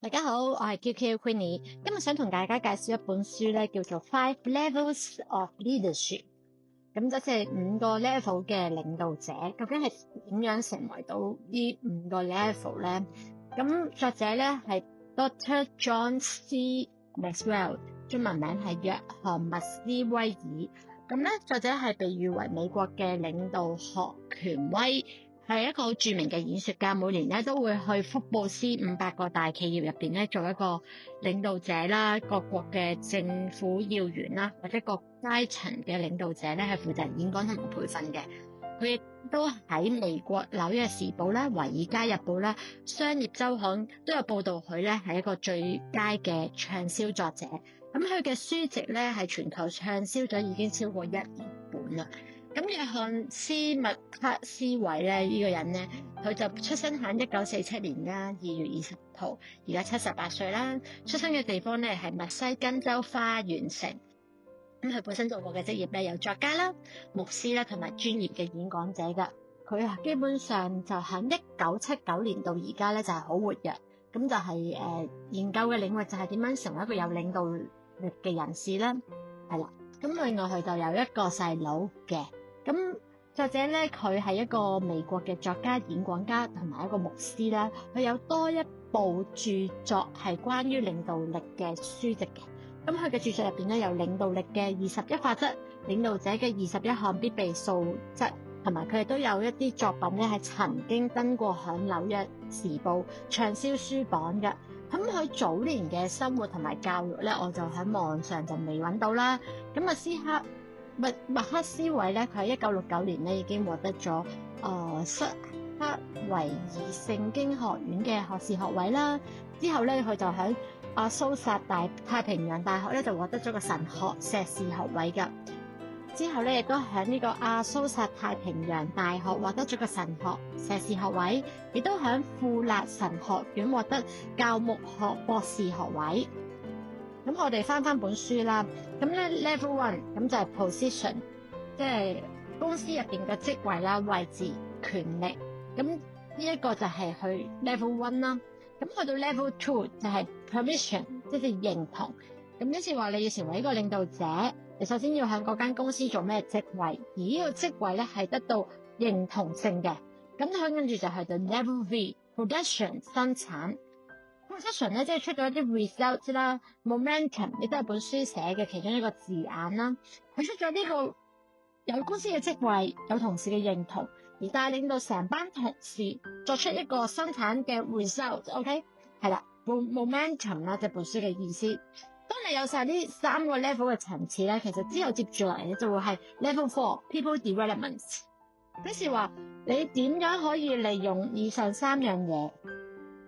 大家好，我係 QQ Queenie，今日想同大家介紹一本書咧，叫做《Five Levels of Leadership》。咁即係5個 level 嘅領導者，究竟係點樣成為到呢5個 level 咧？咁作者咧係 Dr. John C. Maxwell， 中文名係約翰麥斯威爾。咁咧，作者係被譽為美國嘅領導學權威。係一個好著名嘅演說家，每年咧都會去福布斯500個大企業入邊咧做一個領導者啦，各國嘅政府要員啦，或者各階層嘅領導者咧係負責演講同埋培訓嘅。佢亦都喺美國紐約時報啦、華爾街日報啦、商業週刊都有報導佢咧係一個最佳嘅暢銷作者。咁佢嘅書籍咧係全球暢銷咗已經超過1億本啦。咁約翰斯麥克斯韋咧呢個人咧，佢就出生喺1947年啦2月20號，而家78歲啦。出生嘅地方咧係密西根州花園城。咁佢本身做過嘅職業咧有作家啦、牧師啦同埋專業嘅演講者㗎。佢基本上就喺1979年到而家咧就係好活躍。咁就係研究嘅領域就係點樣成為一個有領導力嘅人士啦。係啦，咁另外佢就有一個細佬嘅。咁作者咧，佢係一個美國嘅作家、演講家同埋一個牧師啦。佢有多一部著作係關於領導力嘅書籍嘅。咁佢嘅著作入邊咧有領導力嘅21法則、領導者嘅21項必備素質，同埋佢哋都有一啲作品咧係曾經登過響紐約時報暢銷書榜嘅。咁佢早年嘅生活同埋教育咧，我就喺網上就未揾到啦。咁麥克斯韋咧，佢喺1969年咧已經獲得咗塞克維爾聖經學院嘅學士學位啦。之後咧，佢就喺阿蘇薩太平洋大學咧就獲得咗個神學碩士學位㗎。之後咧，亦都喺呢個阿蘇薩太平洋大學獲得咗個神學碩士學位，亦都喺富勒神學院獲得教牧學博士學位。咁我哋翻本書啦，咁咧 level 1咁就係 position， 即係公司入邊嘅職位啦、位置、權力。咁呢一個就係去 level 1啦。咁去到 level 2就係 permission， 即係認同。咁即係話你要成為一個領導者，你首先要喺嗰間公司做咩職位，而呢個職位咧係得到認同性嘅。咁佢跟住就係到 level V production 生產。production 咧即係出咗一啲 result 啦 ，momentum 亦都係本書寫嘅其中一個字眼啦。佢出咗呢個有公司嘅職位，有同事嘅認同，而帶領到成班同事作出一個生產嘅 result。OK， 係啦 ，momentum 啦，即係本書嘅意思。當你有晒呢3個 level 嘅層次咧，其實之後接住落嚟咧就會係 level 4 people development， 即是話你點樣可以利用以上3樣嘢，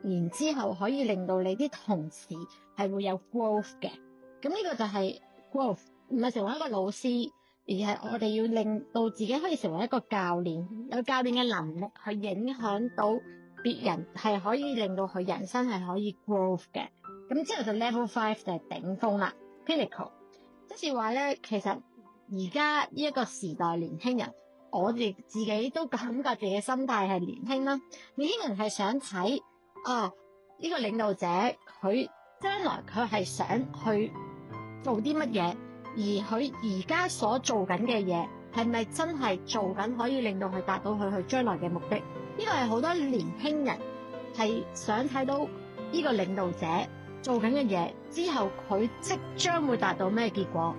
然之後可以令到你啲同事係會有 growth 嘅。咁呢個就係 growth， 唔係成為一個老師，而係我哋要令到自己可以成為一個教練，有教練嘅能力去影響到別人，係可以令到佢人生係可以 growth 嘅。咁之後就 level 5就係頂峰啦 ，pinnacle。即是話咧，其實而家呢一個時代年輕人，我哋自己都感覺自己心態係年輕啦。年輕人係想睇呢個領導者佢將來佢係想去做啲乜嘢，而佢而家所做緊嘅嘢係咪真係做緊可以令到佢達到佢將來嘅目的？呢個係好多年輕人係想睇到呢個領導者做緊嘅嘢之後，佢即將會達到咩結果？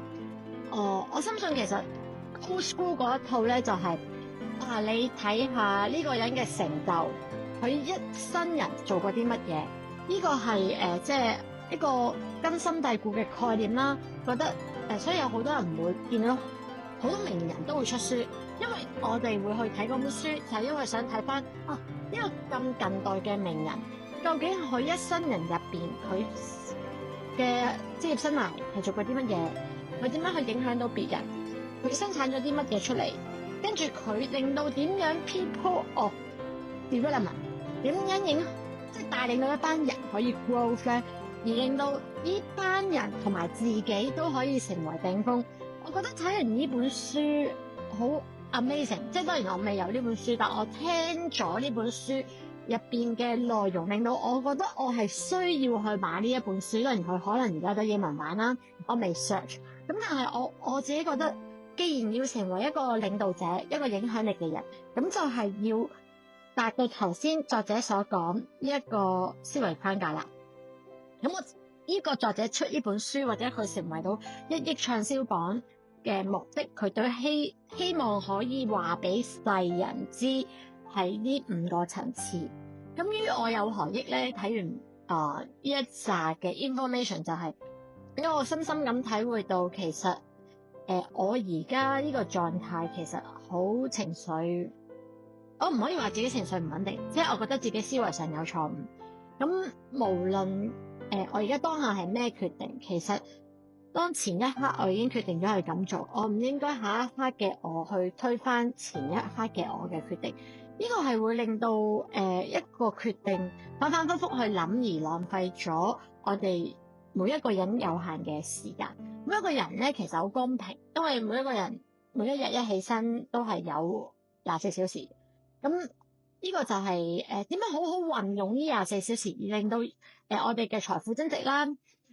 我深信其實 old school 嗰一套咧就係你睇下呢個人嘅成就，佢一生人做過啲乜嘢？呢個係即係一個根深蒂固嘅概念啦。覺得所以有好多人會見到好多名人都會出書，因為我哋會去睇嗰本書，就係因為想睇翻呢個咁近代嘅名人。究竟佢一生人入邊，佢嘅職業生涯係做過啲乜嘢？佢點樣去影響到別人？佢生產咗啲乜嘢出嚟？跟住佢令到點樣 people of development 點樣即係帶領到一班人可以 growth 咧，而令到呢班人同埋自己都可以成為頂峰。我覺得睇完呢本書好 amazing，即係當然我未有呢本書，但我聽咗呢本書。入邊嘅內容令到我覺得我係需要去買呢一本書。當然佢可能而家都英文版啦，我未 search。咁但係我自己覺得，既然要成為一個領導者、一個影響力嘅人，咁就係要達到頭先作者所講呢一個思維框架啦。咁我呢個作者出呢本書或者佢成為到1億暢銷榜嘅目的，佢都希望可以話俾世人知係呢5個層次。咁於我有何益咧？睇完呢一紮嘅 information 就係俾我深深咁體會到，其實我而家呢個狀態其實好情緒，我唔可以話自己情緒唔穩定，即係我覺得自己思維上有錯誤。咁無論我而家當下係咩決定，其實當前一刻我已經決定咗係咁做，我唔應該下一刻嘅我去推翻前一刻嘅我嘅決定。呢個係會令到一個決定反反覆覆去諗，而浪費咗我哋每一個人有限嘅時間。每一個人咧其實好公平，因為每一個人每一日一起身都係有24小時。咁呢個就係點樣好好運用呢24小時，而令到我哋嘅財富增值啦，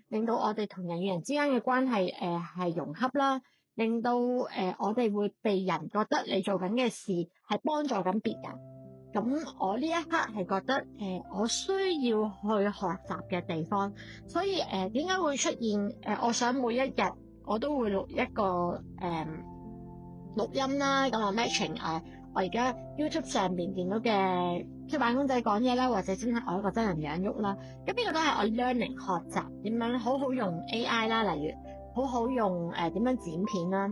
令到我哋同人與人之間嘅關係係融洽啦，令到我哋會被人覺得你做緊嘅事係幫助緊別人。咁我呢一刻係覺得我需要去學習嘅地方，所以點解會出現我想每一日我都會錄一個錄音啦，咁啊 matching 我而家 YouTube 上面見到嘅出版公仔講嘢啦，或者真係我一個真人樣喐啦，咁呢個都係我 learning 學習點樣好好用 AI 啦，例如好好用點樣剪片啦，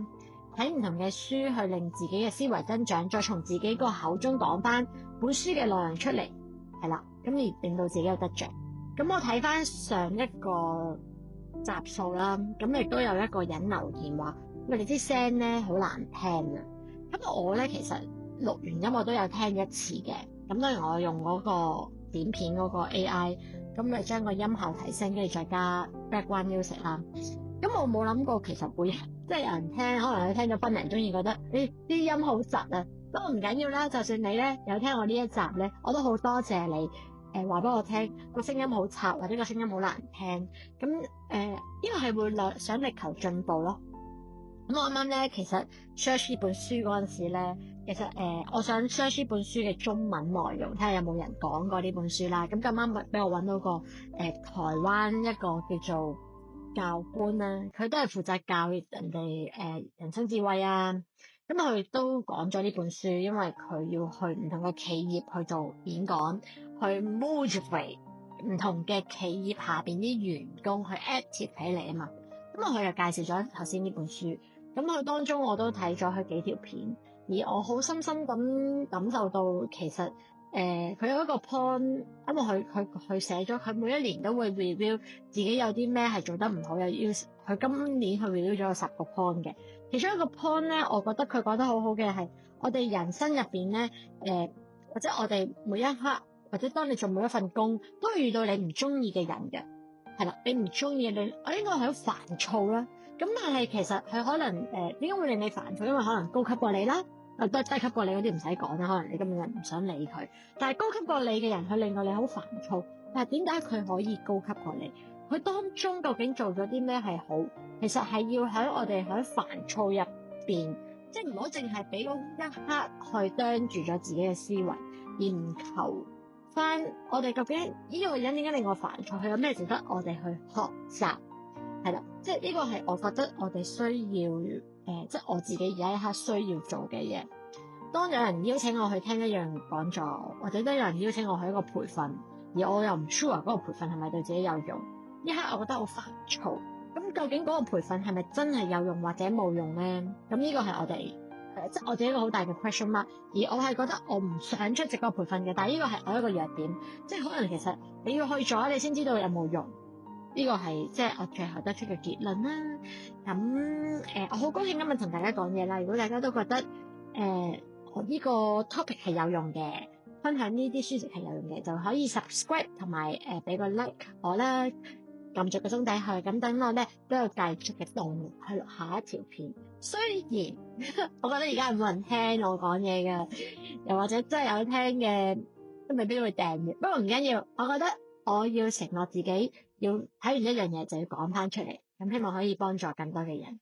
睇唔同嘅書去令自己嘅思維增長，再從自己個口中講翻本書嘅內容出嚟，係啦，咁而令到自己有得着。咁我睇翻上一個集數啦，咁亦都有一個人留言話：喂，你啲聲咧好難聽啊！咁我咧其實錄完音我都有聽一次嘅，咁當然我用嗰個剪片嗰個 AI，咁咪將個音效提升，跟住再加 background music 啦。咁我冇諗過其實會即係有人聽，可能你聽咗分零鐘意覺得你啲音好窒啊，不過唔緊要啦。就算你咧有聽我呢一集咧，我都好多謝你話俾我聽個聲音好插或者個聲音好難聽。咁呢個係會想力求進步咯。咁我啱啱咧其實 search 呢本書嗰陣時咧，其實我想 search 呢本書嘅中文內容，睇下有冇人講過呢本書啦。咁咁啱俾我揾到個台灣一個叫做教官啦，佢都係負責教人哋人生智慧啊。咁佢都講咗呢本書，因為佢要去唔同嘅企業去做演講，去 motivate 唔同嘅企業下邊啲員工去 active 起嚟啊嘛。咁佢就介紹咗頭先呢本書。咁佢當中我都睇咗佢幾條片，而我好深深咁感受到其實佢有一個 point，因為佢寫咗佢每一年都會 review 自己有啲咩係做得唔好，又要佢今年去 review 咗10個 point 嘅。其中一個 point 咧，我覺得佢講得好好嘅係我哋人生入邊咧或者我哋每一刻或者當你做每一份工都會遇到你唔中意嘅人嘅，係啦，你唔中意你，我應該係好煩躁啦。咁但係其實佢可能點解會令你煩躁？因為可能高級過你啦，都低級過你嗰啲唔使講啦，可能你根本就唔想理佢。但係高級過你嘅人，佢令到你好煩躁。但係點解佢可以高級過你？佢當中究竟做咗啲咩係好？其實係要喺我哋喺煩躁入邊，即係唔好淨係俾嗰一刻去啄住咗自己嘅思維，而唔求翻我哋究竟呢個人點解令我煩躁？佢有咩值得我哋去學習？係啦，即係呢個係我覺得我哋需要即係我自己而家一刻需要做嘅嘢。當有人邀請我去聽一樣講座，或者都有人邀請我去一個培訓，而我又唔 sure 嗰個培訓係咪對自己有用，呢刻我覺得好煩躁。咁究竟嗰個培訓係咪真係有用或者冇用咧？咁呢個係我哋即係我自己一個好大嘅 question mark。而我係覺得我唔想出席嗰個培訓嘅，但係呢個係我一個弱點，即係可能其實你要去咗，你先知道有冇用。呢個係即係我最後得出嘅結論啦。咁我好高興今日同大家講嘢啦。如果大家都覺得我呢個 topic 係有用嘅，分享呢啲書籍係有用嘅，就可以 subscribe 同埋俾個 like 我啦，撳著個鐘底去，咁等我咧都有繼續嘅動力去錄下一條片。雖然我覺得而家冇人聽我講嘢嘅，又或者真係有聽嘅都未必會訂閱。不過唔緊要，我覺得我要承諾自己要睇完一樣嘢就要講翻出嚟，咁希望可以幫助更多嘅人。